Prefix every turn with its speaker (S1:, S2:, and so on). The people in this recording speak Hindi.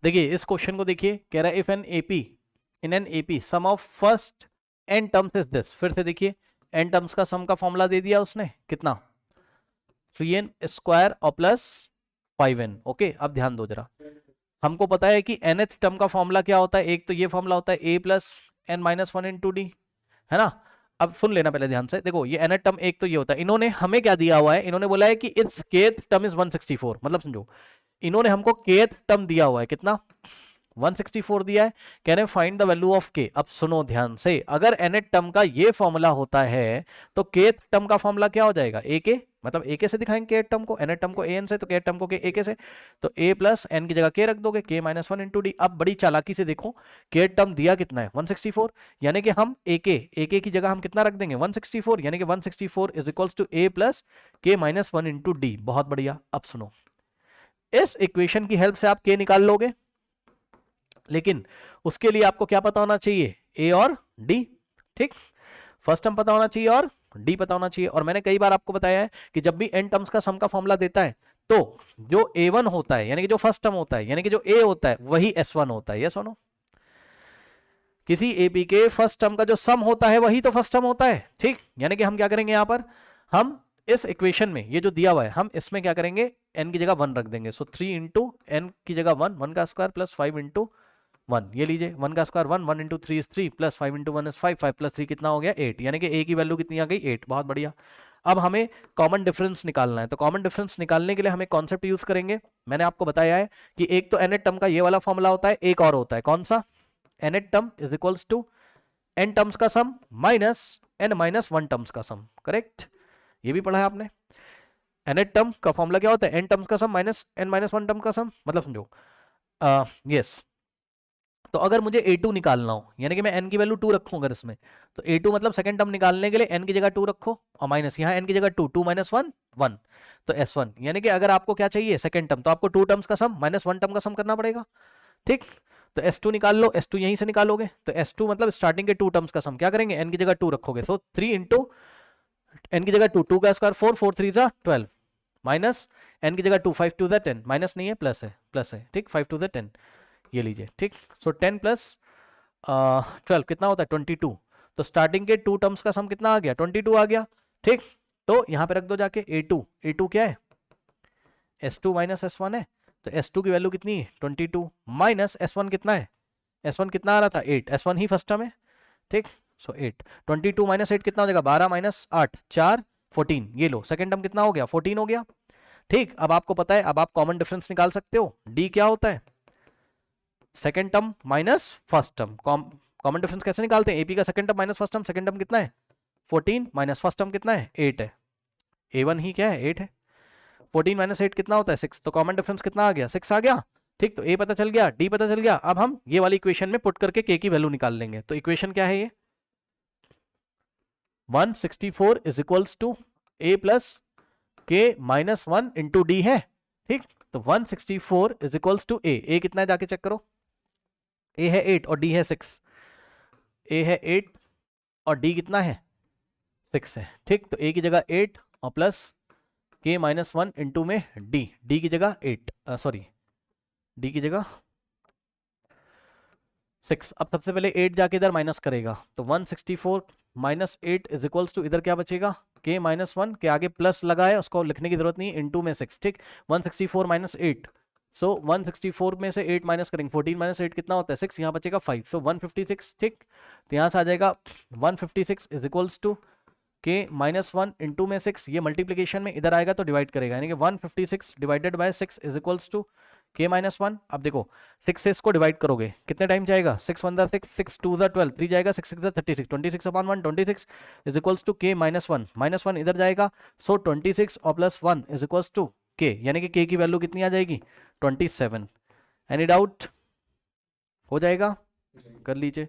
S1: देखिए इस क्वेश्चन को देखिए, कह रहा है if an AP in an AP sum of first n terms is this. फिर से देखिए एन टर्म्स का सम का फॉर्मूला दे दिया उसने, कितना 3n² और प्लस 5n। ओके अब ध्यान दो जरा, हमको पता है कि nth टर्म का फॉर्मूला क्या होता है, एक तो ये फॉर्मूला होता है a plus n minus one into d, है ना। अब सुन लेना पहले ध्यान से, देखो ये nth टर्म एक तो ये होता है, इन्होंने हमें क्या दिया हुआ है, इन्होंने बोला है कि इट्स kth टर्म इज 164, मतलब समझो इन्होंने हमको kth टर्म दिया हुआ है, कितना 164 दिया है, कह रहे हैं find the value of k। अब सुनो ध्यान से, अगर nth टर्म का ये फॉर्मूला होता है तो kth टर्म का फॉर्मूला क्या हो जाएगा, ak, मतलब ak से दिखाएंगे kth टर्म को, nth टर्म को an से, तो kth टर्म को ak से, तो a प्लस n की जगह k रख दोगे, k minus one into D. अब बड़ी चालाकी से देखो kth टर्म दिया कितना है 164, यानी कि हम ak की जगह हम कितना रख देंगे 164, यानी कि 164 is equals to a plus k minus one into d. बहुत बढ़िया। अब सुनो, इस इक्वेशन की हेल्प से आप k निकाल लोगे, लेकिन उसके लिए आपको क्या पता होना चाहिए, a और d, ठीक, फर्स्ट टर्म पता होना चाहिए और d पता होना चाहिए। और मैंने कई बार आपको बताया है कि जब भी n टर्म्स का सम का फॉर्मूला देता है तो जो a1 होता है, यानी कि जो फर्स्ट टर्म होता है, यानी कि जो a होता है वही s1 होता है। ये सुनो, किसी एपी के फर्स्ट टर्म का जो सम होता है वही तो फर्स्ट टर्म होता है, ठीक। यानी कि हम क्या करेंगे यहां पर, हम इस इक्वेशन में ये जो दिया हुआ है, हम इसमें क्या करेंगे, n की जगह 1 रख देंगे। सो 3 इंटू एन की जगह 1, 1 का स्क्वायर प्लस 5 इंटू 1, ये लीजिए 1 का square 1, 1 into 3 is 3 plus 5 into 1 is 5, 5 plus 3 कितना हो गया 8, यानी कि a की वैल्यू कितनी आ गई 8। बहुत बढ़िया। अब हमें कॉमन डिफरेंस निकालना है, तो कॉमन डिफरेंस निकालने के लिए हमें कॉन्सेप्ट यूज करेंगे। मैंने आपको बताया है कि एक तो nth टर्म का ये वाला फॉर्मूला होता है, एक और होता है, कौन सा, nth term is equals to n terms का sum minus n minus one terms का सम, करेक्ट, ये भी पढ़ा है आपने। nth टर्म का फॉर्मूला क्या होता है, n टर्म्स का sum minus n minus one term का सम, मतलब समझो यस। तो अगर मुझे a2 निकालना हो, यानी कि मैं n की वैल्यू 2 रखूं अगर इसमें, तो a2 मतलब सेकंड टर्म निकालने के लिए n की जगह 2 रखो और माइनस यहाँ n की जगह 2, 2 माइनस 1 1, तो s1, यानी कि अगर आपको क्या चाहिए सेकंड टर्म, तो आपको 2 टर्म्स का सम माइनस 1 टर्म का सम करना पड़ेगा, ठीक। तो s2 निकाल लो, s2 यहीं से निकालोगे, तो s2 मतलब स्टार्टिंग के 2 टर्म्स का सम क्या करेंगे, n की जगह 2 रखोगे, सो 3 इंटू n की जगह 2, 2 का स्क्वायर 4, 4 3 12, माइनस n की जगह 2, 5 2 10, माइनस नहीं है प्लस है, ठीक, 5 2 10, ये लीजिए, ठीक। सो 10 प्लस 12 कितना होता है 22, तो स्टार्टिंग के 2 टर्म्स का सम कितना आ गया 22 आ गया, ठीक। तो यहां पे रख दो जाके a2 क्या है s2 माइनस s1 है, तो s2 की वैल्यू कितनी है 22 माइनस s1 कितना है, s1 कितना आ रहा था 8, s1 ही फर्स्ट टर्म है, ठीक। सो 8, 22 माइनस 8 कितना हो जाएगा 12 माइनस 8 4 14, ये लो सेकंड टर्म कितना हो गया 14 हो गया, ठीक। अब आपको पता है, अब आप कॉमन डिफरेंस निकाल सकते हो, d क्या होता है second term minus first term. Common difference कैसे निकालते हैं, एपी का second term minus first term, second term कितना है 14 माइनस फर्स्ट टर्म कितना है 8 है, a1 ही क्या है 8 है, 14 माइनस 8 कितना होता है 6, तो कॉमन डिफरेंस कितना आ गया 6 आ गया, ठीक। तो a पता चल गया, d पता चल गया। अब हम ये वाली इक्वेशन में पुट करके k की वैल्यू निकाल लेंगे। तो इक्वेशन क्या है ये 164 is equals to a plus k minus one into d है, ठीक। तो 164 इज इक्वल्स टू a कितना है जाके चेक करो, a है 8 और d है 6, a है 8 और d कितना है 6 है, ठीक। तो a की जगह 8 और plus k minus one into में d की जगह 8, सॉरी d की जगह 6। अब सबसे पहले 8 जाके इधर माइनस करेगा, तो 164 माइनस 8 इज इक्वल्स टू इधर क्या बचेगा k माइनस वन के आगे प्लस लगा है, उसको लिखने की जरूरत नहीं है, इंटू में 6, ठीक। 164 माइनस 8, सो 164 में से 8 माइनस करेंगे, 14 माइनस 8 कितना होता है 6, यहाँ बचेगा 5, सो 156, ठीक। तो यहाँ से आ जाएगा 156 is equals to k minus one into में 6, ये मल्टीप्लीकेशन में इधर आएगा तो डिवाइड करेगा, यानी कि 156 divided by 6 is equals to k minus one. अब देखो 6 से इसको डिवाइड करोगे कितने टाइम जाएगा, 6 1 6, 6 2 12, 3 जाएगा, 6 6 36, 26 upon 1 26 is equals to k minus one इधर जाएगा, सो 26 और plus 1 is equals to k, यानी कि k की वैल्यू कितनी आ जाएगी 27। एनी डाउट, हो जाएगा, कर लीजिए।